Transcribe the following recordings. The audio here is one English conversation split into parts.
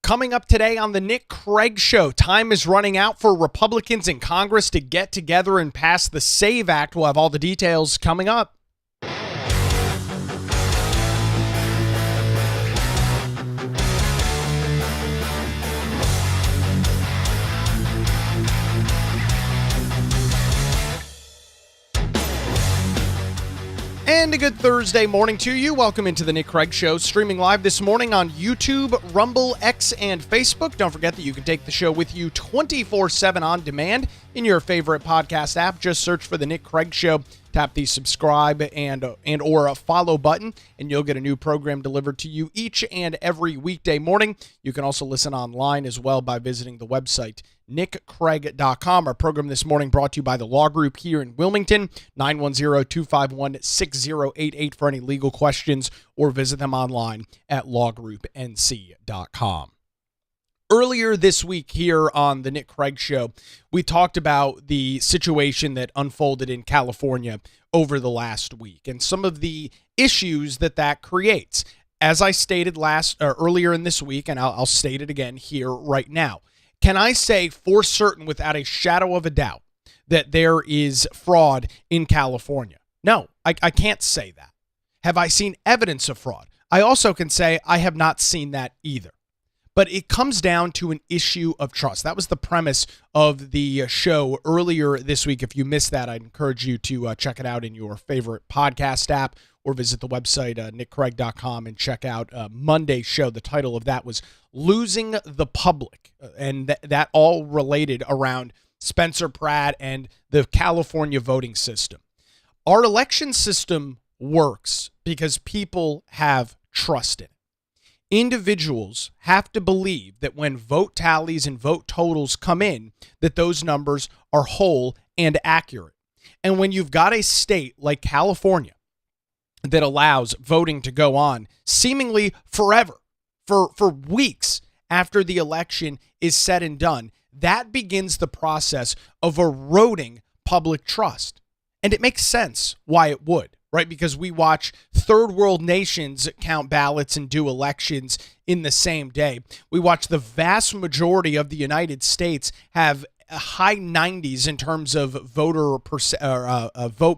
Coming up today on the Nick Craig Show, time is running out for Republicans in Congress to get together and pass the SAVE Act. We'll have all the details coming up. And a good Thursday morning to you. Welcome into the Nick Craig Show, streaming live this morning on YouTube, Rumble, X, and Facebook. Don't forget that you can take the show with you 24/7 on demand in your favorite podcast app. Just search for the Nick Craig Show. Tap the subscribe and or a follow button, and you'll get a new program delivered to you each and every weekday morning. You can also listen online as well by visiting the website, nickcraig.com. Our program this morning brought to you by the Law Group here in Wilmington, 910-251-6088 for any legal questions, or visit them online at lawgroupnc.com. Earlier this week here on the Nick Craig Show, we talked about the situation that unfolded in California over the last week and some of the issues that creates. As I stated earlier in this week, and I'll state it again here right now, can I say for certain without a shadow of a doubt that there is fraud in California? No, I can't say that. Have I seen evidence of fraud? I also can say I have not seen that either. But it comes down to an issue of trust. That was the premise of the show earlier this week. If you missed that, I'd encourage you to check it out in your favorite podcast app or visit the website, nickcraig.com, and check out Monday's show. The title of that was Losing the Public, and that all related around Spencer Pratt and the California voting system. Our election system works because people have trust in it. Individuals have to believe that when vote tallies and vote totals come in, that those numbers are whole and accurate. And when you've got a state like California that allows voting to go on seemingly forever, for weeks after the election is said and done, that begins the process of eroding public trust. And it makes sense why it would. Right, because we watch third world nations count ballots and do elections in the same day. We watch the vast majority of the United States have high 90s in terms of vote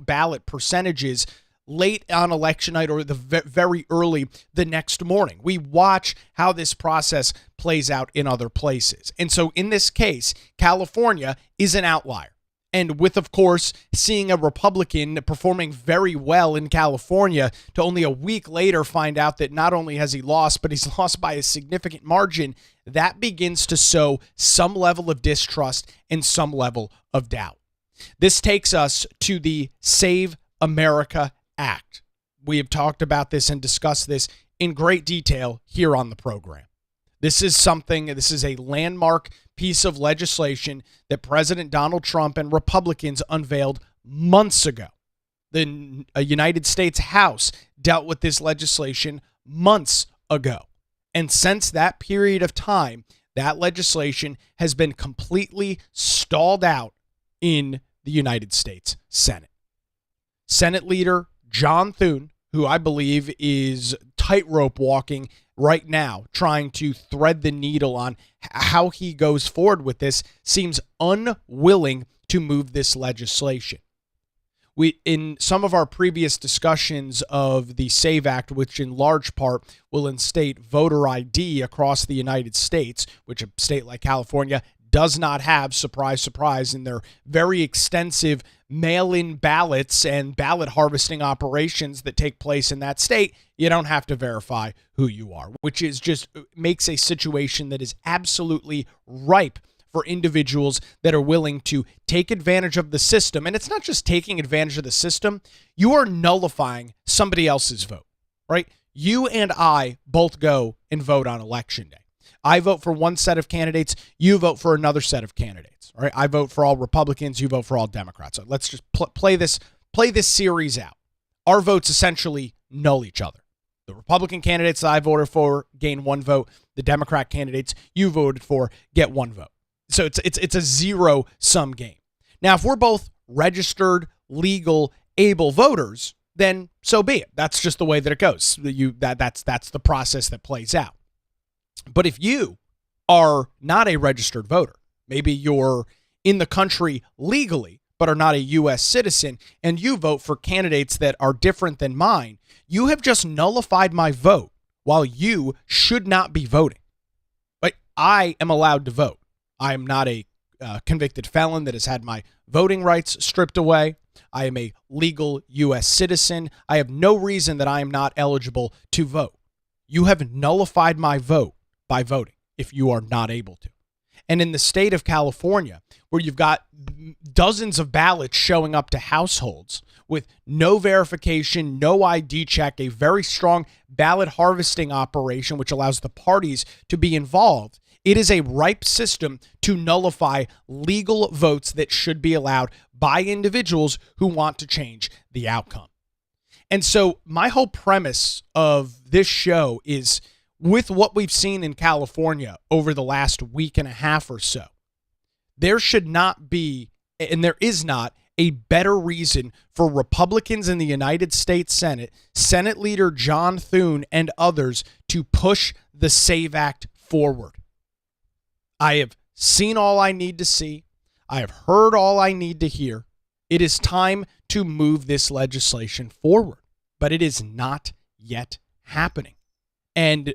ballot percentages late on election night or the very early the next morning. We watch how this process plays out in other places. And so in this case, California is an outlier. And with, of course, seeing a Republican performing very well in California to only a week later find out that not only has he lost, but he's lost by a significant margin, that begins to sow some level of distrust and some level of doubt. This takes us to the Save America Act. We have talked about this and discussed this in great detail here on the program. This is a landmark piece of legislation that President Donald Trump and Republicans unveiled months ago. The United States House dealt with this legislation months ago. And since that period of time, that legislation has been completely stalled out in the United States Senate. Senate Leader John Thune, who I believe is tightrope walking right now, trying to thread the needle on how he goes forward with this, seems unwilling to move this legislation. In some of our previous discussions of the SAVE Act, which in large part will instate voter ID across the United States, which a state like California does not have, surprise, surprise, in their very extensive mail-in ballots and ballot harvesting operations that take place in that state, you don't have to verify who you are, which is just makes a situation that is absolutely ripe for individuals that are willing to take advantage of the system. And it's not just taking advantage of the system, you are nullifying somebody else's vote, right? You and I both go and vote on election day. I vote for one set of candidates, you vote for another set of candidates. All right, I vote for all Republicans, you vote for all Democrats. So let's just play this series out. Our votes essentially null each other. The Republican candidates that I voted for gain one vote. The Democrat candidates you voted for get one vote. So it's a zero-sum game. Now, if we're both registered, legal, able voters, then so be it. That's just the way that it goes. That's the process that plays out. But if you are not a registered voter. Maybe you're in the country legally, but are not a U.S. citizen, and you vote for candidates that are different than mine. You have just nullified my vote while you should not be voting. But I am allowed to vote. I am not a convicted felon that has had my voting rights stripped away. I am a legal U.S. citizen. I have no reason that I am not eligible to vote. You have nullified my vote by voting if you are not able to. And in the state of California, where you've got dozens of ballots showing up to households with no verification, no ID check, a very strong ballot harvesting operation, which allows the parties to be involved, it is a ripe system to nullify legal votes that should be allowed by individuals who want to change the outcome. And so my whole premise of this show is, with what we've seen in California over the last week and a half or so, there should not be, and there is not, a better reason for Republicans in the United States Senate, Senate Leader John Thune and others, to push the SAVE Act forward. I have seen all I need to see. I have heard all I need to hear. It is time to move this legislation forward, but it is not yet happening. And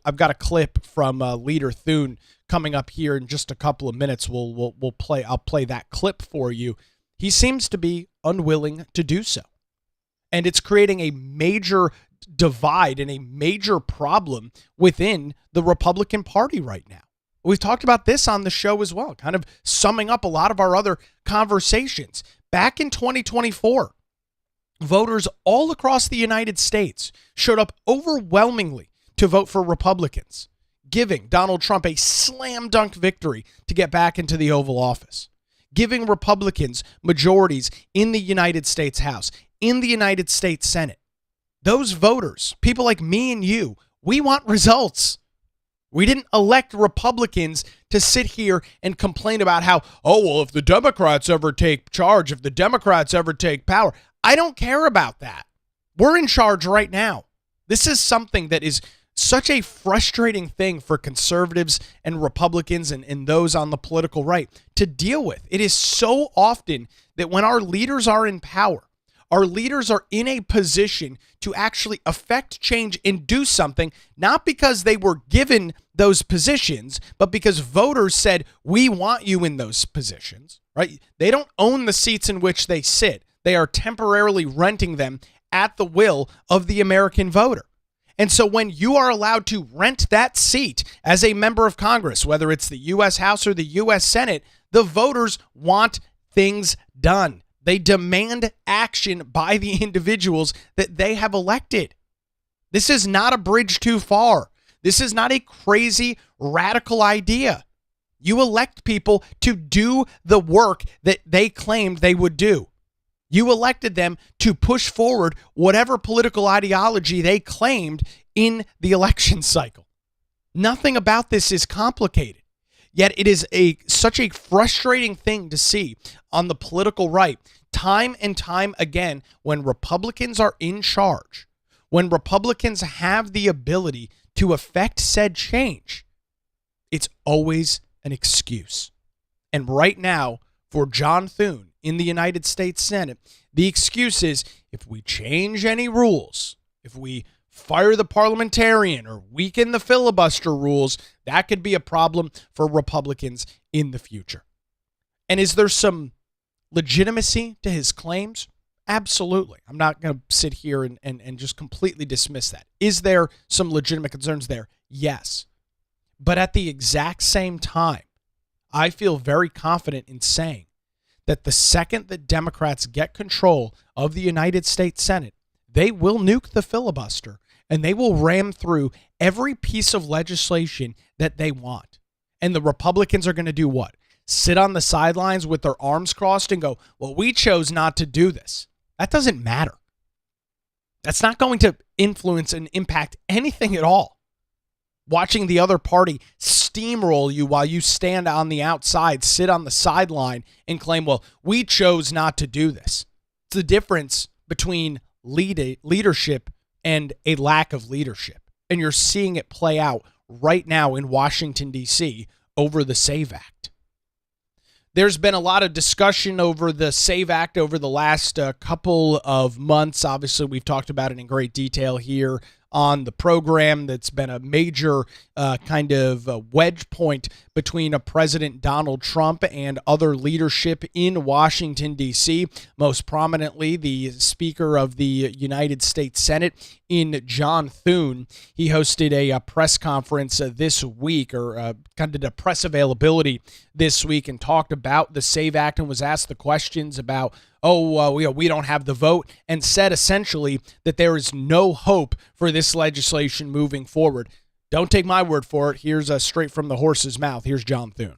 I've got a clip from Leader Thune coming up here in just a couple of minutes. I'll play that clip for you. He seems to be unwilling to do so. And it's creating a major divide and a major problem within the Republican Party right now. We've talked about this on the show as well, kind of summing up a lot of our other conversations. Back in 2024, voters all across the United States showed up overwhelmingly to vote for Republicans, giving Donald Trump a slam dunk victory to get back into the Oval Office, giving Republicans majorities in the United States House, in the United States Senate. Those voters, people like me and you, we want results. We didn't elect Republicans to sit here and complain about how, if the Democrats ever take charge, if the Democrats ever take power. I don't care about that. We're in charge right now. This is something that is such a frustrating thing for conservatives and Republicans and those on the political right to deal with. It is so often that when our leaders are in power, our leaders are in a position to actually affect change and do something, not because they were given those positions, but because voters said, we want you in those positions, right? They don't own the seats in which they sit. They are temporarily renting them at the will of the American voter. And so when you are allowed to rent that seat as a member of Congress, whether it's the U.S. House or the U.S. Senate, the voters want things done. They demand action by the individuals that they have elected. This is not a bridge too far. This is not a crazy, radical idea. You elect people to do the work that they claimed they would do. You elected them to push forward whatever political ideology they claimed in the election cycle. Nothing about this is complicated. Yet it is such a frustrating thing to see on the political right, time and time again, when Republicans are in charge, when Republicans have the ability to affect said change. It's always an excuse. And right now, for John Thune in the United States Senate, the excuse is, if we change any rules, if we fire the parliamentarian or weaken the filibuster rules, that could be a problem for Republicans in the future. And is there some legitimacy to his claims? Absolutely. I'm not going to sit here and just completely dismiss that. Is there some legitimate concerns there? Yes. But at the exact same time, I feel very confident in saying that the second that Democrats get control of the United States Senate, they will nuke the filibuster and they will ram through every piece of legislation that they want. And the Republicans are going to do what? Sit on the sidelines with their arms crossed and go, well, we chose not to do this. That doesn't matter. That's not going to influence and impact anything at all. Watching the other party steamroll you while you stand on the outside, sit on the sideline, and claim, well, we chose not to do this. It's the difference between leadership and a lack of leadership. And you're seeing it play out right now in Washington, D.C. over the SAVE Act. There's been a lot of discussion over the SAVE Act over the last couple of months. Obviously, we've talked about it in great detail here on the program. That's been a major kind of wedge point between President Donald Trump and other leadership in Washington, D.C., most prominently the Speaker of the United States Senate, in John Thune. He hosted a press conference this week, or kind of a press availability this week, and talked about the SAVE Act and was asked the questions about, we don't have the vote, and said essentially that there is no hope for this legislation moving forward. Don't take my word for it. Here's straight from the horse's mouth. Here's John Thune.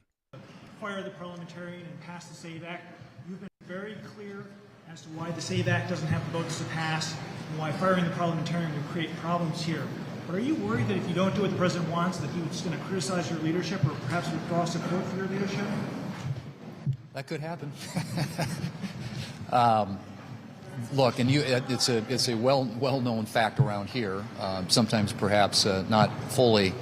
Fire the parliamentarian and pass the SAVE Act. You've been very clear as to why the SAVE Act doesn't have the votes to pass and why firing the parliamentarian would create problems here. But are you worried that if you don't do what the president wants, that he's going to criticize your leadership or perhaps withdraw support for your leadership? That could happen. Look, and it's a well-known fact around here. Sometimes perhaps not fully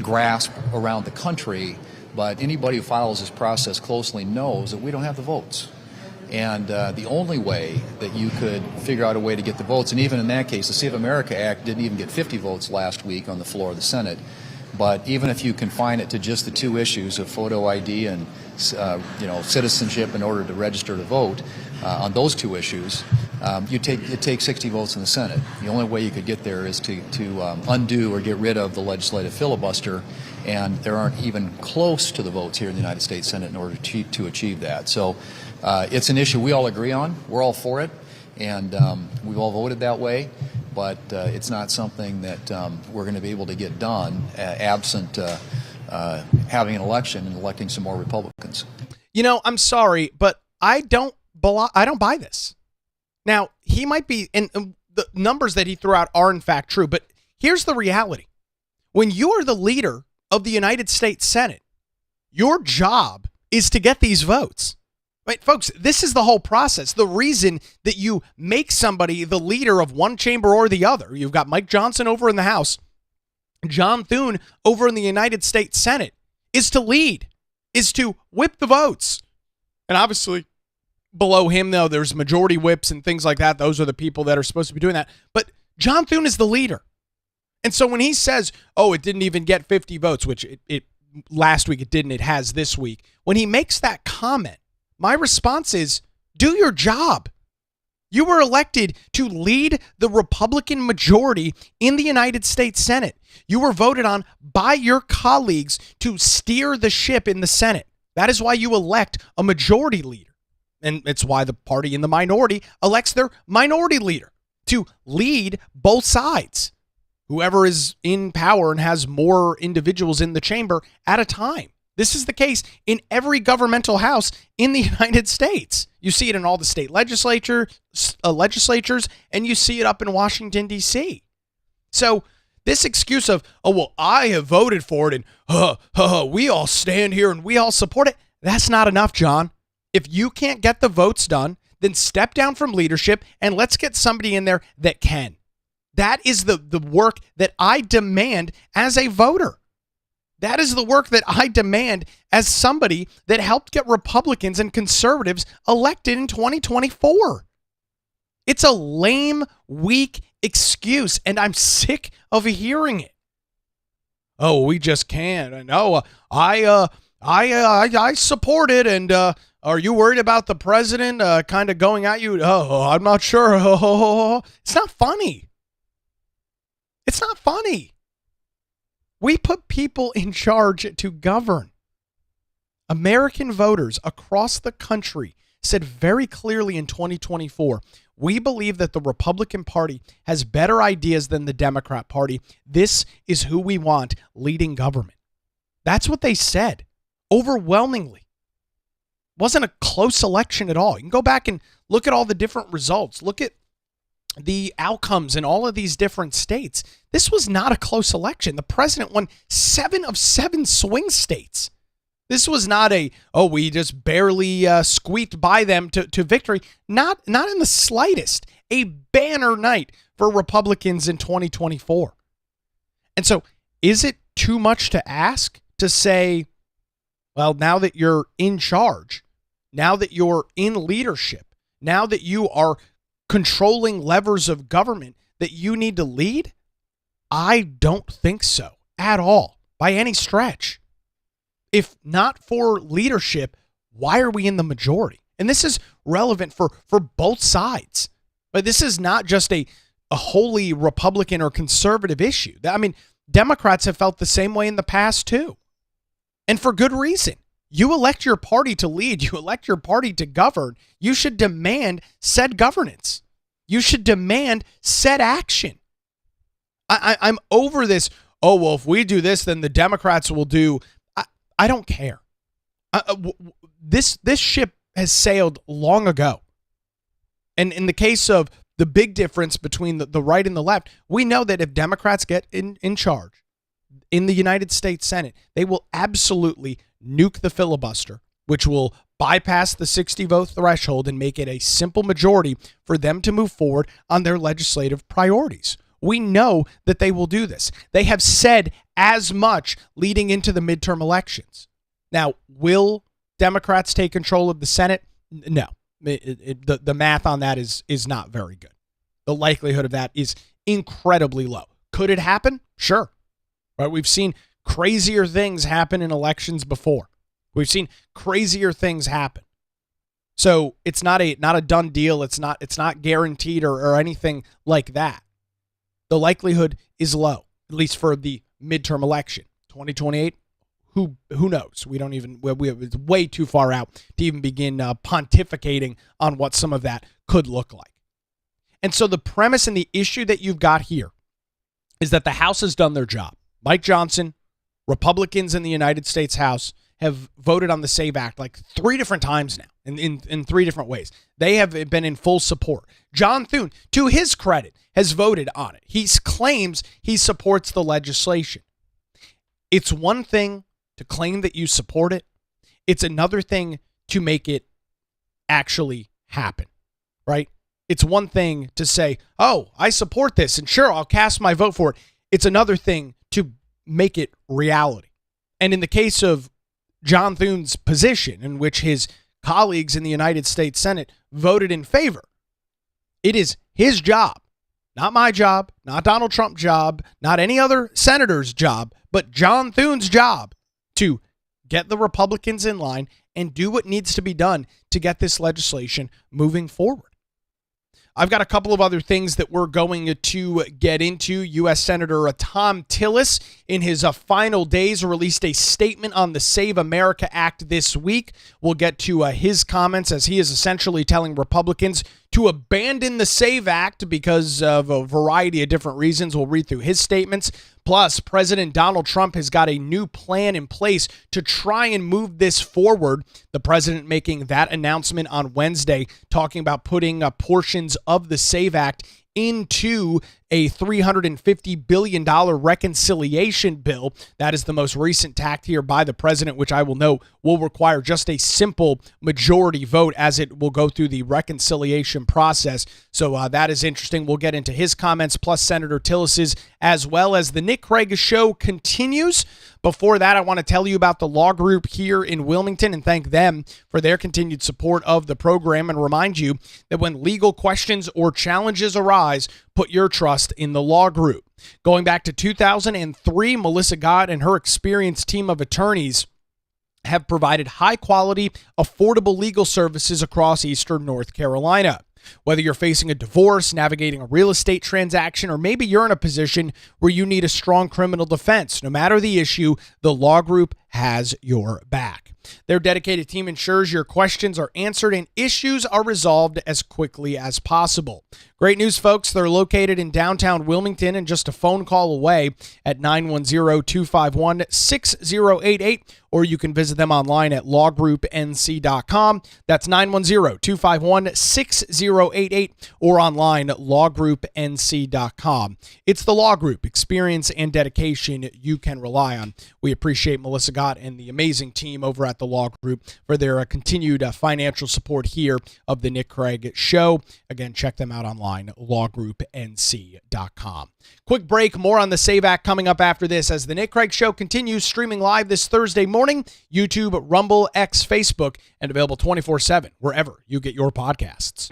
grasped around the country, but anybody who follows this process closely knows that we don't have the votes. And the only way that you could figure out a way to get the votes, and even in that case, the Save America Act didn't even get 50 votes last week on the floor of the Senate. But even if you confine it to just the two issues of photo ID and citizenship in order to register to vote, on those two issues, it takes 60 votes in the Senate. The only way you could get there is to undo or get rid of the legislative filibuster, and there aren't even close to the votes here in the United States Senate in order to achieve that. So it's an issue we all agree on. We're all for it, and we've all voted that way. But it's not something that we're going to be able to get done absent having an election and electing some more Republicans. I'm sorry, but I don't buy this. Now, he might be, and the numbers that he threw out are in fact true, but here's the reality. When you are the leader of the United States Senate, your job is to get these votes. Right, folks, this is the whole process. The reason that you make somebody the leader of one chamber or the other, you've got Mike Johnson over in the House, John Thune over in the United States Senate, is to lead, is to whip the votes. And obviously, below him, though, there's majority whips and things like that. Those are the people that are supposed to be doing that. But John Thune is the leader. And so when he says, it didn't even get 50 votes, which it last week it didn't, it has this week. When he makes that comment, my response is, do your job. You were elected to lead the Republican majority in the United States Senate. You were voted on by your colleagues to steer the ship in the Senate. That is why you elect a majority leader. And it's why the party in the minority elects their minority leader to lead both sides. Whoever is in power and has more individuals in the chamber at a time. This is the case in every governmental house in the United States. You see it in all the state legislatures, and you see it up in Washington, D.C. So this excuse of, I have voted for it, and we all stand here and we all support it, that's not enough, John. If you can't get the votes done, then step down from leadership and let's get somebody in there that can. That is the work that I demand as a voter. That is the work that I demand as somebody that helped get Republicans and conservatives elected in 2024. It's a lame, weak excuse, and I'm sick of hearing it. We just can't. No, I support it, and are you worried about the president kind of going at you? I'm not sure. It's not funny. It's not funny. We put people in charge to govern. American voters across the country said very clearly in 2024, we believe that the Republican Party has better ideas than the Democrat Party. This is who we want leading government. That's what they said overwhelmingly. Wasn't a close election at all. You can go back and look at all the different results. Look at the outcomes in all of these different states. This was not a close election. The president won 7 of 7 swing states. This was not we just barely squeaked by them to victory. Not in the slightest. A banner night for Republicans in 2024. And so is it too much to ask to say, well, now that you're in charge, now that you're in leadership, now that you are controlling levers of government, that you need to lead? I don't think so at all, by any stretch. If not for leadership, why are we in the majority? And this is relevant for both sides. But this is not just a wholly Republican or conservative issue. I mean, Democrats have felt the same way in the past too. And for good reason. You elect your party to lead. You elect your party to govern. You should demand said governance. You should demand said action. I'm over this, oh, well, if we do this, then the Democrats will do. I don't care. This ship has sailed long ago. And in the case of the big difference between the right and the left, we know that if Democrats get in charge in the United States Senate, they will absolutely nuke the filibuster, which will bypass the 60-vote threshold and make it a simple majority for them to move forward on their legislative priorities. We know that they will do this. They have said as much leading into the midterm elections. Now, will Democrats take control of the Senate? No. The math on that is not very good. The likelihood of that is incredibly low. Could it happen? Sure. Right? We've seen crazier things happen in elections before. We've seen crazier things happen. So it's not a done deal. It's not guaranteed or anything like that. The likelihood is low, at least for the midterm election. 2028, who knows? It's way too far out to even begin pontificating on what some of that could look like. And so the premise and the issue that you've got here is that the House has done their job. Mike Johnson, Republicans in the United States House have voted on the SAVE Act like 3 different times now in 3 different ways. They have been in full support. John Thune, to his credit, has voted on it. He claims he supports the legislation. It's one thing to claim that you support it. It's another thing to make it actually happen, right? It's one thing to say, oh, I support this, and sure, I'll cast my vote for it. It's another thing to make it reality. And in the case of John Thune's position, in which his colleagues in the United States Senate voted in favor, it is his job, not my job, not Donald Trump's job, not any other senator's job, but John Thune's job to get the Republicans in line and do what needs to be done to get this legislation moving forward. I've got a couple of other things that we're going to get into. U.S. Senator Tom Tillis, in his final days, released a statement on the Save America Act this week. We'll get to his comments, as he is essentially telling Republicans to abandon the SAVE Act because of a variety of different reasons. We'll read through his statements. Plus, President Donald Trump has got a new plan in place to try and move this forward. The president making that announcement on Wednesday, talking about putting portions of the SAVE Act into a $350 billion reconciliation bill. That is the most recent tact here by the president, which I will note will require just a simple majority vote as it will go through the reconciliation process. So that is interesting. We'll get into his comments, plus Senator Tillis's, as well as the Nick Craig Show continues. Before that, I want to tell you about the law group here in Wilmington and thank them for their continued support of the program, and remind you that when legal questions or challenges arise, put your trust in the law group. Going back to 2003, Melissa Gott and her experienced team of attorneys have provided high-quality, affordable legal services across Eastern North Carolina. Whether you're facing a divorce, navigating a real estate transaction, or maybe you're in a position where you need a strong criminal defense, no matter the issue, the law group has your back. Their dedicated team ensures your questions are answered and issues are resolved as quickly as possible. Great news, folks. They're located in downtown Wilmington and just a phone call away at 910-251-6088, or you can visit them online at lawgroupnc.com. That's 910-251-6088, or online at lawgroupnc.com. It's the law group, experience and dedication you can rely on. We appreciate Melissa Gott Scott and the amazing team over at the Law Group for their continued financial support here of the Nick Craig Show. Again, check them out online, lawgroupnc.com. Quick break, more on the SAVE Act coming up after this as the Nick Craig Show continues streaming live this Thursday morning, YouTube, Rumble, X, Facebook, and available 24/7 wherever you get your podcasts.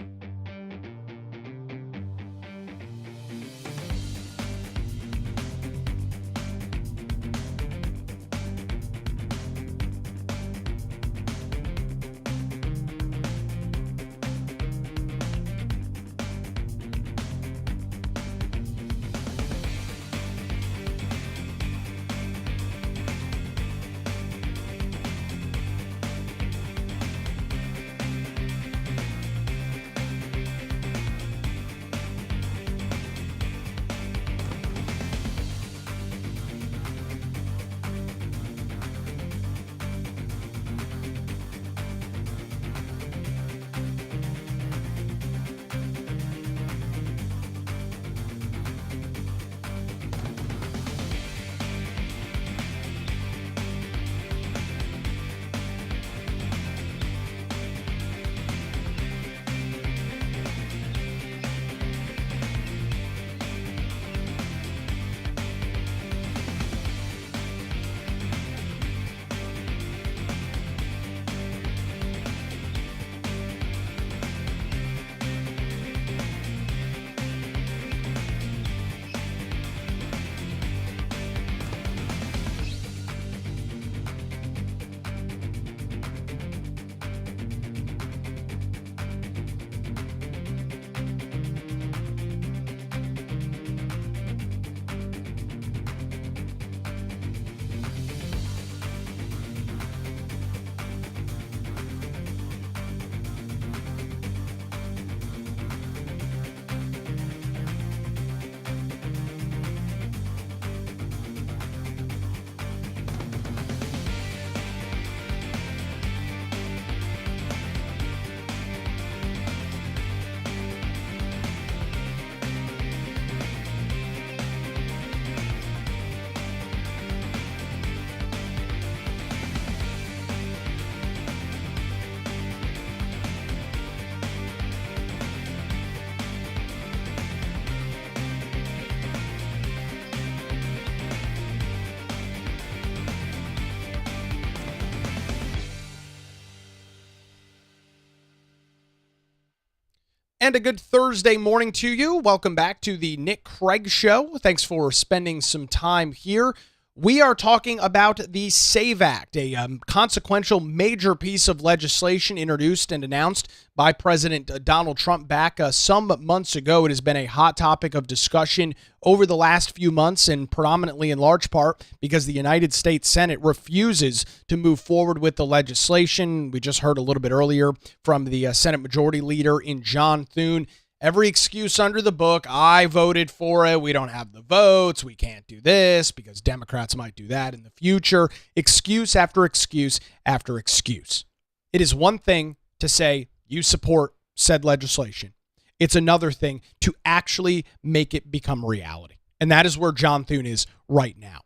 And a good Thursday morning to you. Welcome back to the Nick Craig Show. Thanks for spending some time here. We are talking about the SAVE Act, a consequential major piece of legislation introduced and announced by President Donald Trump back some months ago. It has been a hot topic of discussion over the last few months, and predominantly in large part because the United States Senate refuses to move forward with the legislation. We just heard a little bit earlier from the Senate Majority Leader in John Thune. Every excuse under the book. I voted for it. We don't have the votes. We can't do this because Democrats might do that in the future. Excuse after excuse after excuse. It is one thing to say you support said legislation. It's another thing to actually make it become reality. And that is where John Thune is right now.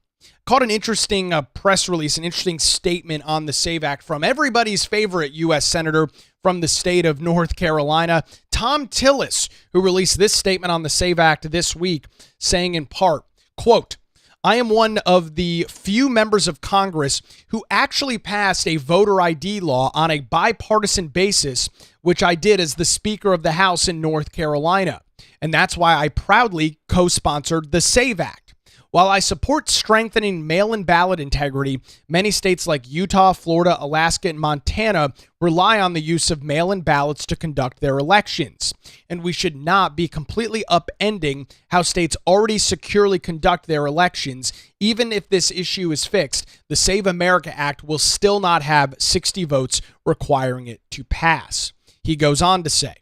Caught an interesting press release, an interesting statement on the SAVE Act from everybody's favorite U.S. Senator from the state of North Carolina, Tom Tillis, who released this statement on the SAVE Act this week, saying in part, quote, I am one of the few members of Congress who actually passed a voter ID law on a bipartisan basis, which I did as the Speaker of the House in North Carolina. And that's why I proudly co-sponsored the SAVE Act. While I support strengthening mail-in ballot integrity, many states like Utah, Florida, Alaska, and Montana rely on the use of mail-in ballots to conduct their elections. And we should not be completely upending how states already securely conduct their elections. Even if this issue is fixed, the Save America Act will still not have 60 votes requiring it to pass. He goes on to say,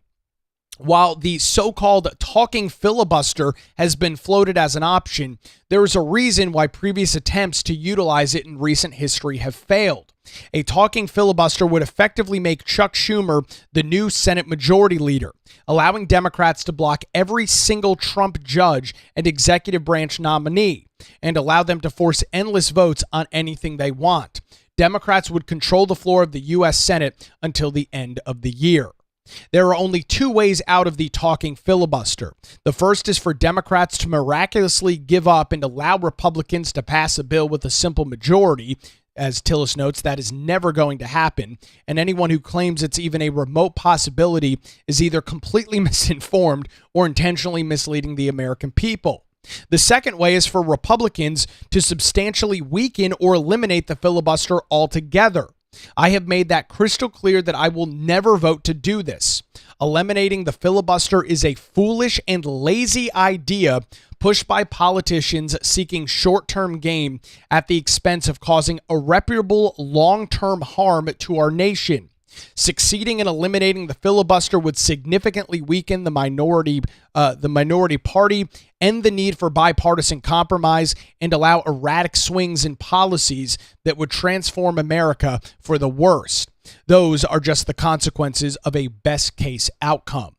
while the so-called talking filibuster has been floated as an option, there is a reason why previous attempts to utilize it in recent history have failed. A talking filibuster would effectively make Chuck Schumer the new Senate Majority Leader, allowing Democrats to block every single Trump judge and executive branch nominee and allow them to force endless votes on anything they want. Democrats would control the floor of the U.S. Senate until the end of the year. There are only two ways out of the talking filibuster. The first is for Democrats to miraculously give up and allow Republicans to pass a bill with a simple majority. As Tillis notes, that is never going to happen, and anyone who claims it's even a remote possibility is either completely misinformed or intentionally misleading the American people. The second way is for Republicans to substantially weaken or eliminate the filibuster altogether. I have made that crystal clear that I will never vote to do this. Eliminating the filibuster is a foolish and lazy idea pushed by politicians seeking short-term gain at the expense of causing irreparable long-term harm to our nation. Succeeding in eliminating the filibuster would significantly weaken the minority party, end the need for bipartisan compromise, and allow erratic swings in policies that would transform America for the worst. Those are just the consequences of a best-case outcome.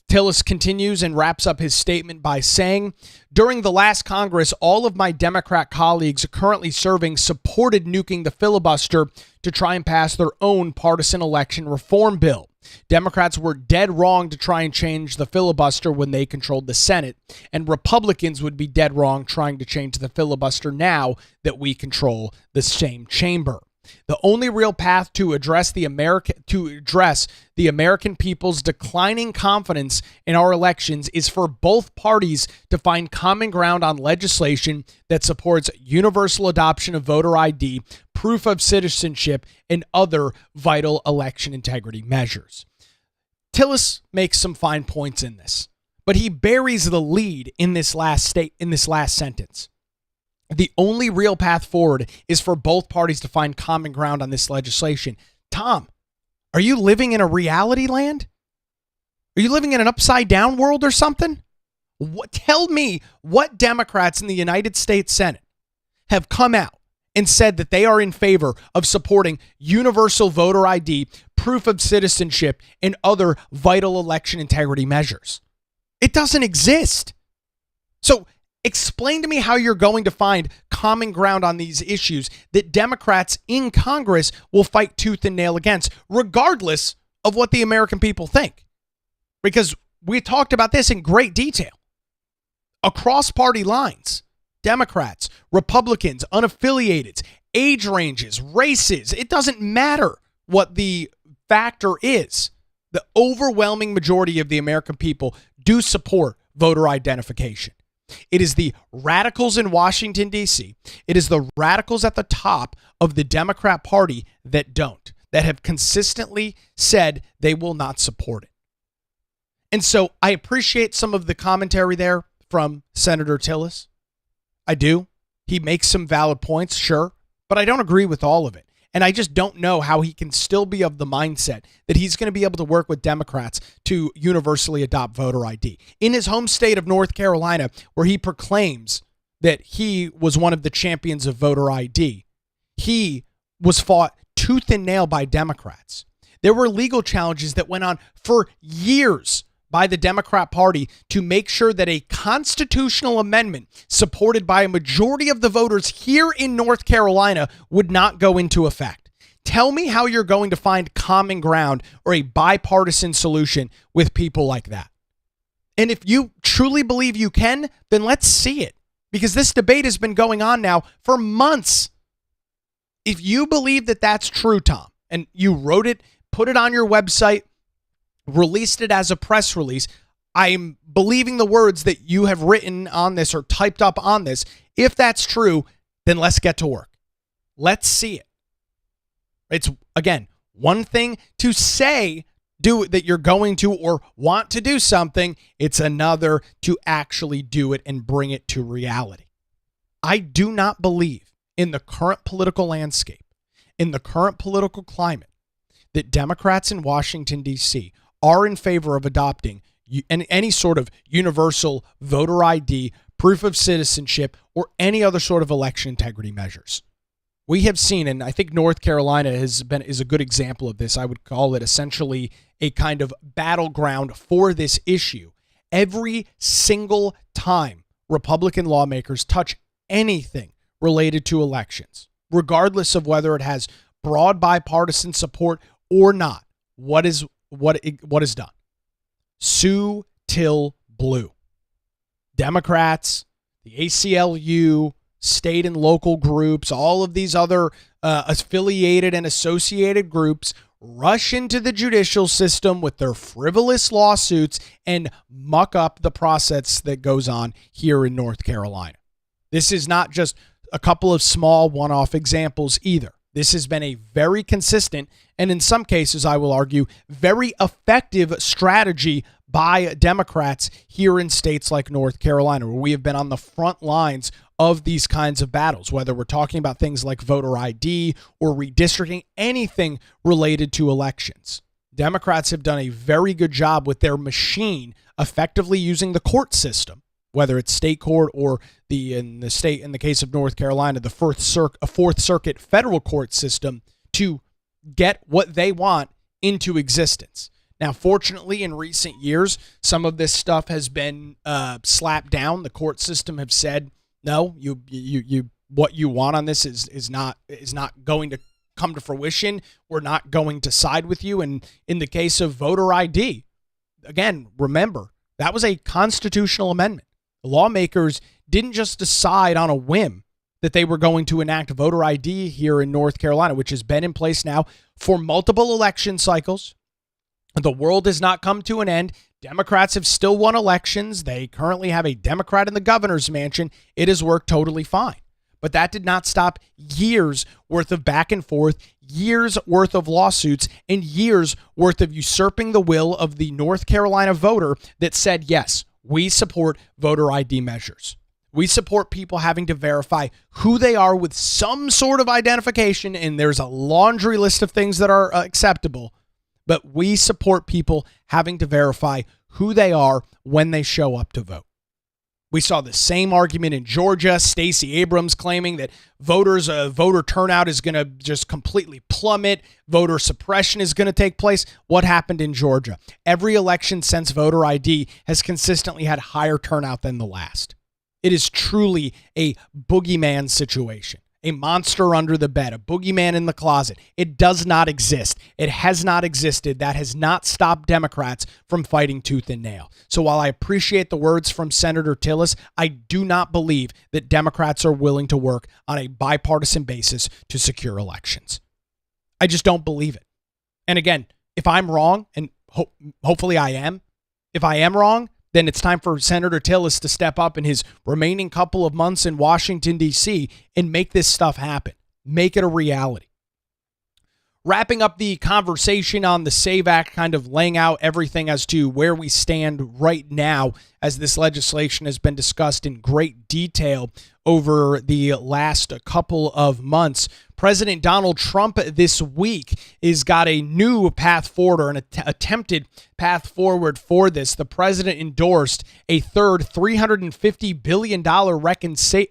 Tillis continues and wraps up his statement by saying, during the last Congress, all of my Democrat colleagues currently serving supported nuking the filibuster to try and pass their own partisan election reform bill. Democrats were dead wrong to try and change the filibuster when they controlled the Senate, and Republicans would be dead wrong trying to change the filibuster now that we control the same chamber. The only real path to address the American people's declining confidence in our elections is for both parties to find common ground on legislation that supports universal adoption of voter ID, proof of citizenship, and other vital election integrity measures. Tillis makes some fine points in this, but he buries the lead in this last sentence. The only real path forward is for both parties to find common ground on this legislation. Tom, are you living in a reality land? Are you living in an upside down world or something? Tell me what Democrats in the United States Senate have come out and said that they are in favor of supporting universal voter ID, proof of citizenship, and other vital election integrity measures. It doesn't exist. So explain to me how you're going to find common ground on these issues that Democrats in Congress will fight tooth and nail against, regardless of what the American people think. Because we talked about this in great detail. Across party lines, Democrats, Republicans, unaffiliated, age ranges, races, it doesn't matter what the factor is. The overwhelming majority of the American people do support voter identification. It is the radicals in Washington, D.C. It is the radicals at the top of the Democrat Party that don't, that have consistently said they will not support it. And so I appreciate some of the commentary there from Senator Tillis. I do. He makes some valid points, sure, but I don't agree with all of it. And I just don't know how he can still be of the mindset that he's going to be able to work with Democrats to universally adopt voter ID. In his home state of North Carolina, where he proclaims that he was one of the champions of voter ID, he was fought tooth and nail by Democrats. There were legal challenges that went on for years by the Democrat Party to make sure that a constitutional amendment supported by a majority of the voters here in North Carolina would not go into effect. Tell me how you're going to find common ground or a bipartisan solution with people like that. And if you truly believe you can, then let's see it, because this debate has been going on now for months. If you believe that that's true, Tom, and you wrote it, put it on your website, released it as a press release, I'm believing the words that you have written on this or typed up on this. If that's true, then let's get to work. Let's see it. It's, again, one thing to say that you're going to or want to do something. It's another to actually do it and bring it to reality. I do not believe in the current political landscape, in the current political climate, that Democrats in Washington, D.C. are in favor of adopting any sort of universal voter ID, proof of citizenship, or any other sort of election integrity measures. We have seen, and I think North Carolina is a good example of this. I would call it essentially a kind of battleground for this issue. Every single time Republican lawmakers touch anything related to elections, regardless of whether it has broad bipartisan support or not, what is done? Sue till blue. Democrats, the ACLU, state and local groups, all of these other affiliated and associated groups rush into the judicial system with their frivolous lawsuits and muck up the process that goes on here in North Carolina. This is not just a couple of small one-off examples either. This has been a very consistent and in some cases, I will argue, very effective strategy by Democrats here in states like North Carolina, where we have been on the front lines of these kinds of battles, whether we're talking about things like voter ID or redistricting, anything related to elections. Democrats have done a very good job with their machine effectively using the court system, whether it's state court or in the case of North Carolina, the Fourth Circuit federal court system, to get what they want into existence. Now, fortunately, in recent years, some of this stuff has been slapped down. The court system have said, no, you what you want on this is not going to come to fruition. We're not going to side with you. And in the case of voter ID, again, remember, that was a constitutional amendment. The lawmakers didn't just decide on a whim that they were going to enact voter ID here in North Carolina, which has been in place now for multiple election cycles. The world has not come to an end. Democrats have still won elections. They currently have a Democrat in the governor's mansion. It has worked totally fine. But that did not stop years worth of back and forth, years worth of lawsuits, and years worth of usurping the will of the North Carolina voter that said, yes, we support voter ID measures. We support people having to verify who they are with some sort of identification, and there's a laundry list of things that are acceptable, but we support people having to verify who they are when they show up to vote. We saw the same argument in Georgia. Stacey Abrams claiming that voter turnout is going to just completely plummet. Voter suppression is going to take place. What happened in Georgia? Every election since voter ID has consistently had higher turnout than the last. It is truly a boogeyman situation, a monster under the bed, a boogeyman in the closet. It does not exist. It has not existed. That has not stopped Democrats from fighting tooth and nail. So while I appreciate the words from Senator Tillis, I do not believe that Democrats are willing to work on a bipartisan basis to secure elections. I just don't believe it. And again, if I'm wrong, and hopefully I am, if I am wrong, then it's time for Senator Tillis to step up in his remaining couple of months in Washington, D.C. and make this stuff happen. Make it a reality. Wrapping up the conversation on the SAVE Act, kind of laying out everything as to where we stand right now as this legislation has been discussed in great detail over the last couple of months. President Donald Trump this week has got a new path forward, or an attempted path forward for this. The president endorsed a third $350 billion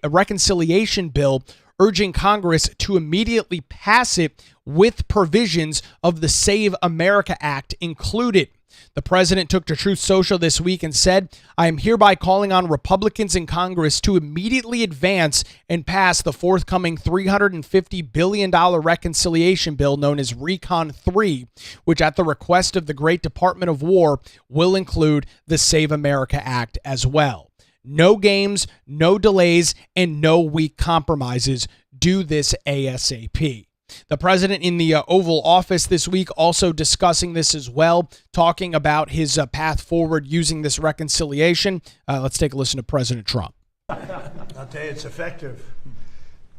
reconciliation bill, urging Congress to immediately pass it with provisions of the Save America Act included. The president took to Truth Social this week and said, I am hereby calling on Republicans in Congress to immediately advance and pass the forthcoming $350 billion reconciliation bill known as Recon 3, which at the request of the great Department of War will include the Save America Act as well. No games, no delays, and no weak compromises. Do this ASAP. The president in the Oval Office this week also discussing this as well, talking about his path forward using this reconciliation. Let's take a listen to President Trump. I'll tell you, it's effective.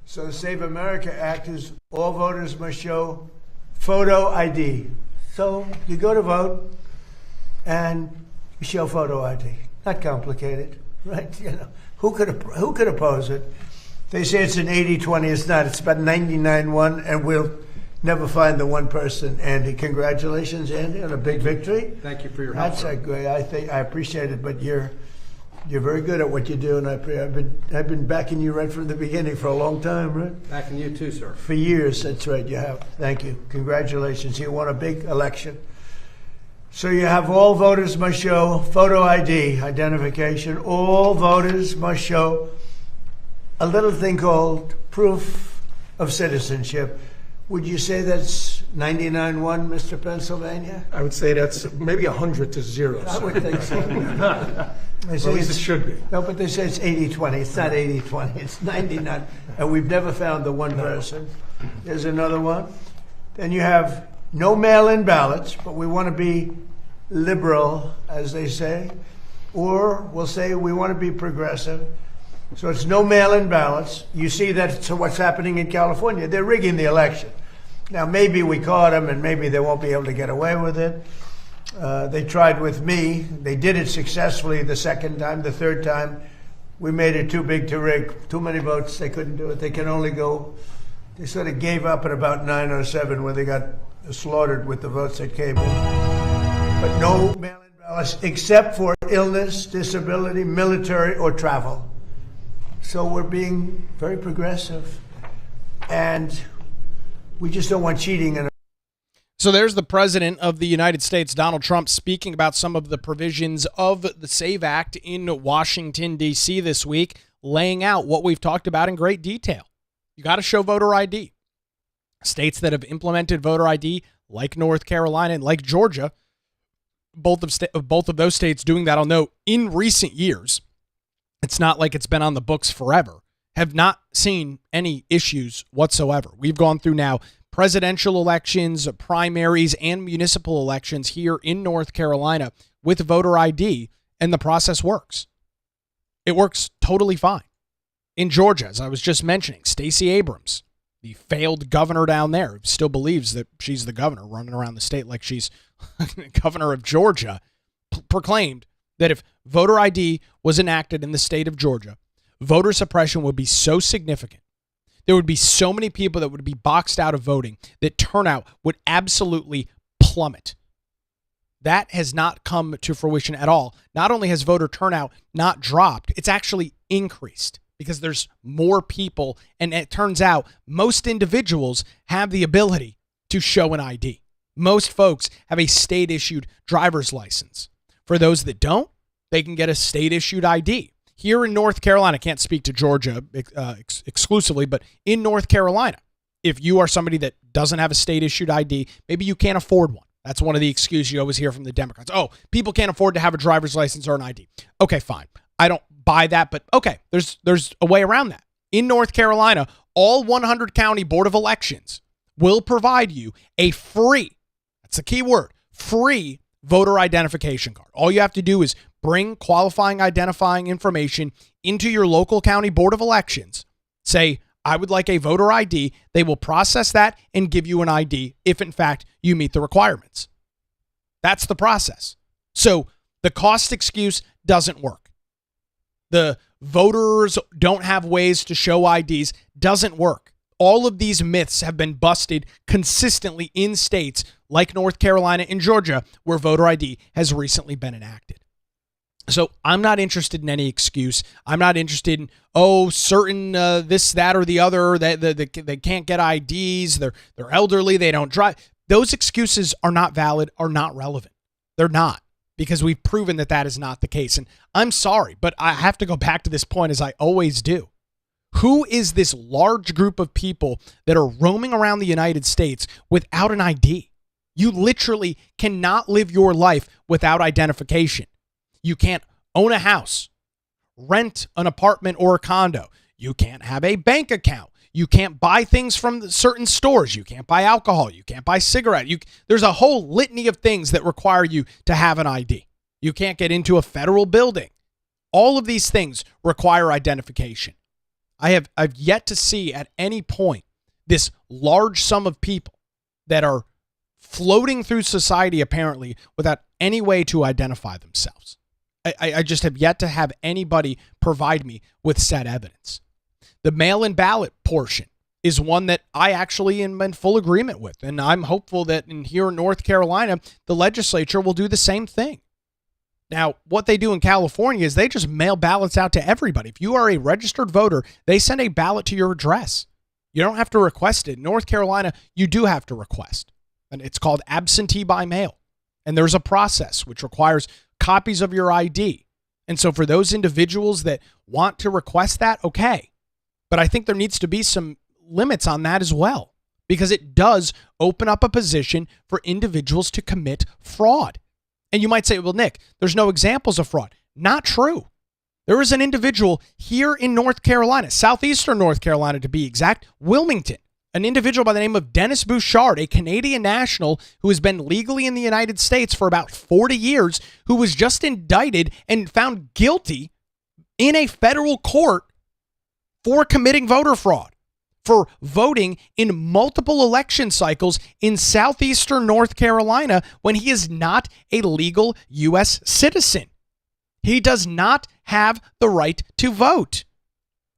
So the Save America Act is all voters must show photo ID. So you go to vote and you show photo ID. Not complicated, right? You know, who could oppose it? They say it's an 80-20. It's not. It's about 99-1, and we'll never find the one person. Andy, congratulations, Andy, on a big victory. Thank you for your help. That's great. I appreciate it, but you're You're very good at what you do, and I've been backing you right from the beginning for a long time, right? Backing you too, sir. For years, that's right, you have. Thank you. Congratulations. You won a big election. So you have all voters must show photo ID, identification. All voters must show a little thing called proof of citizenship. Would you say that's 99-1, Mr. Pennsylvania? I would say that's maybe 100 to 0. I would think so. They say At least it it's- should be. No, but they say it's 80-20. It's not 80-20. It's 99. And we've never found the one person. There's another one. Then you have no mail-in ballots, but we want to be liberal, as they say. Or we'll say we want to be progressive. So it's no mail-in ballots. You see that's what's happening in California. They're rigging the election. Now, maybe we caught them, and maybe they won't be able to get away with it. They tried with me. They did it successfully the second time. The third time, we made it too big to rig. Too many votes. They couldn't do it. They can only go. They sort of gave up at about 9 or 7 when they got slaughtered with the votes that came in. But no mail-in ballots except for illness, disability, military, or travel. So we're being very progressive, and we just don't want cheating. So there's the President of the United States, Donald Trump, speaking about some of the provisions of the SAVE Act in Washington, D.C. this week, laying out what we've talked about in great detail. You got to show voter ID. States that have implemented voter ID, like North Carolina and like Georgia, both of those states doing that, I'll note, in recent years, it's not like it's been on the books forever, have not seen any issues whatsoever. We've gone through now presidential elections, primaries, and municipal elections here in North Carolina with voter ID, and the process works. It works totally fine. In Georgia, as I was just mentioning, Stacey Abrams, the failed governor down there, still believes that she's the governor, running around the state like she's governor of Georgia, proclaimed that if voter ID was enacted in the state of Georgia, voter suppression would be so significant. There would be so many people that would be boxed out of voting that turnout would absolutely plummet. That has not come to fruition at all. Not only has voter turnout not dropped, it's actually increased because there's more people, and it turns out most individuals have the ability to show an ID. Most folks have a state-issued driver's license. For those that don't, they can get a state-issued ID. Here in North Carolina, I can't speak to Georgia exclusively, but in North Carolina, if you are somebody that doesn't have a state-issued ID, maybe you can't afford one. That's one of the excuses you always hear from the Democrats. Oh, people can't afford to have a driver's license or an ID. Okay, fine. I don't buy that, but okay, there's a way around that. In North Carolina, all 100 county board of elections will provide you a free, that's the key word, free voter identification card. All you have to do is bring qualifying identifying information into your local county board of elections. Say, I would like a voter ID. They will process that and give you an ID if, in fact, you meet the requirements. That's the process. So the cost excuse doesn't work. The voters don't have ways to show IDs doesn't work. All of these myths have been busted consistently in states like North Carolina and Georgia, where voter ID has recently been enacted. So I'm not interested in any excuse. I'm not interested in, certain this, that, or the other, that they can't get IDs, they're elderly, they don't drive. Those excuses are not valid, are not relevant. They're not, because we've proven that that is not the case. And I'm sorry, but I have to go back to this point, as I always do. Who is this large group of people that are roaming around the United States without an ID? You literally cannot live your life without identification. You can't own a house, rent an apartment or a condo. You can't have a bank account. You can't buy things from certain stores. You can't buy alcohol. You can't buy cigarettes. There's a whole litany of things that require you to have an ID. You can't get into a federal building. All of these things require identification. I've yet to see at any point this large sum of people that are floating through society apparently without any way to identify themselves. I just have yet to have anybody provide me with said evidence. The mail-in ballot portion is one that I actually am in full agreement with, and I'm hopeful that here in North Carolina, the legislature will do the same thing. Now, what they do in California is they just mail ballots out to everybody. If you are a registered voter, they send a ballot to your address. You don't have to request it. In North Carolina, you do have to request. And it's called absentee by mail. And there's a process which requires copies of your ID. And so for those individuals that want to request that, okay. But I think there needs to be some limits on that as well, because it does open up a position for individuals to commit fraud. And you might say, well, Nick, there's no examples of fraud. Not true. There is an individual here in North Carolina, southeastern North Carolina to be exact, Wilmington, an individual by the name of Dennis Bouchard, a Canadian national who has been legally in the United States for about 40 years, who was just indicted and found guilty in a federal court for committing voter fraud, for voting in multiple election cycles in southeastern North Carolina when he is not a legal U.S. citizen. He does not have the right to vote.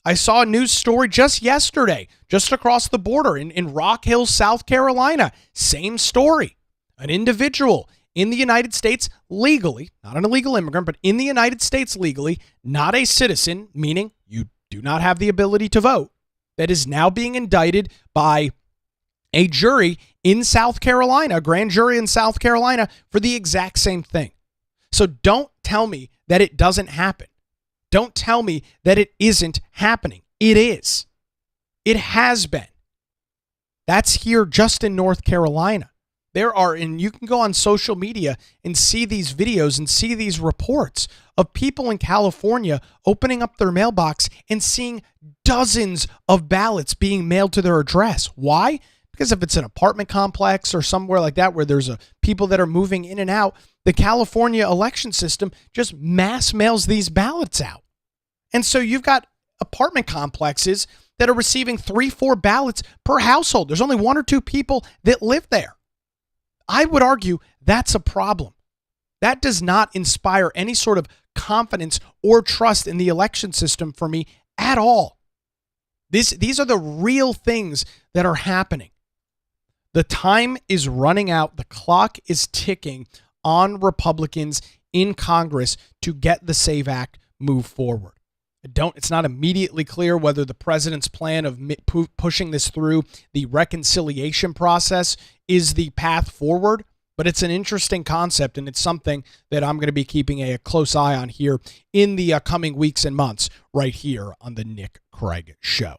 I saw a news story just yesterday, just across the border in Rock Hill, South Carolina. Same story. An individual in the United States legally, not an illegal immigrant, but in the United States legally, not a citizen, meaning you do not have the ability to vote, that is now being indicted by a jury in South Carolina, a grand jury in South Carolina, for the exact same thing. So don't tell me that it doesn't happen. Don't tell me that it isn't happening. It is. It has been. That's here just in North Carolina. There are, and you can go on social media and see these videos and see these reports of people in California opening up their mailbox and seeing dozens of ballots being mailed to their address. Why? Because if it's an apartment complex or somewhere like that where there's people that are moving in and out, the California election system just mass mails these ballots out. And so you've got apartment complexes that are receiving 3-4 ballots per household. There's only 1 or 2 people that live there. I would argue that's a problem. That does not inspire any sort of confidence or trust in the election system for me at all. These are the real things that are happening. The time is running out. The clock is ticking on Republicans in Congress to get the SAVE Act moved forward. It's not immediately clear whether the president's plan of pushing this through the reconciliation process is the path forward, but it's an interesting concept, and it's something that I'm going to be keeping a close eye on here in the coming weeks and months right here on the Nick Craig Show.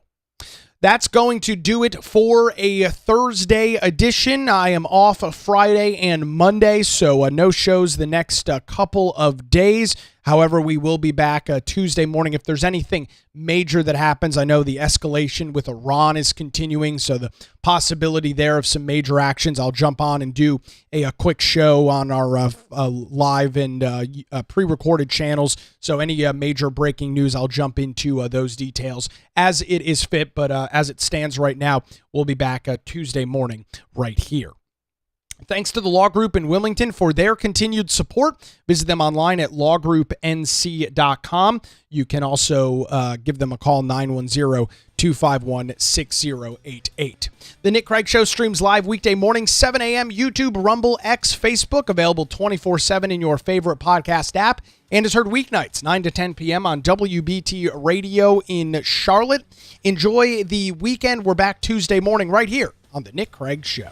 That's going to do it for a Thursday edition. I am off Friday and Monday, so no shows the next couple of days. However, we will be back Tuesday morning. If there's anything major that happens, I know the escalation with Iran is continuing, so the possibility there of some major actions, I'll jump on and do a quick show on our live and pre-recorded channels. So any major breaking news, I'll jump into those details as it is fit. But as it stands right now, we'll be back Tuesday morning right here. Thanks to the Law Group in Wilmington for their continued support. Visit them online at lawgroupnc.com. You can also give them a call, 910-251-6088. The Nick Craig Show streams live weekday morning, 7 a.m., YouTube, Rumble, X, Facebook, available 24/7 in your favorite podcast app, and is heard weeknights, 9 to 10 p.m. on WBT Radio in Charlotte. Enjoy the weekend. We're back Tuesday morning right here on The Nick Craig Show.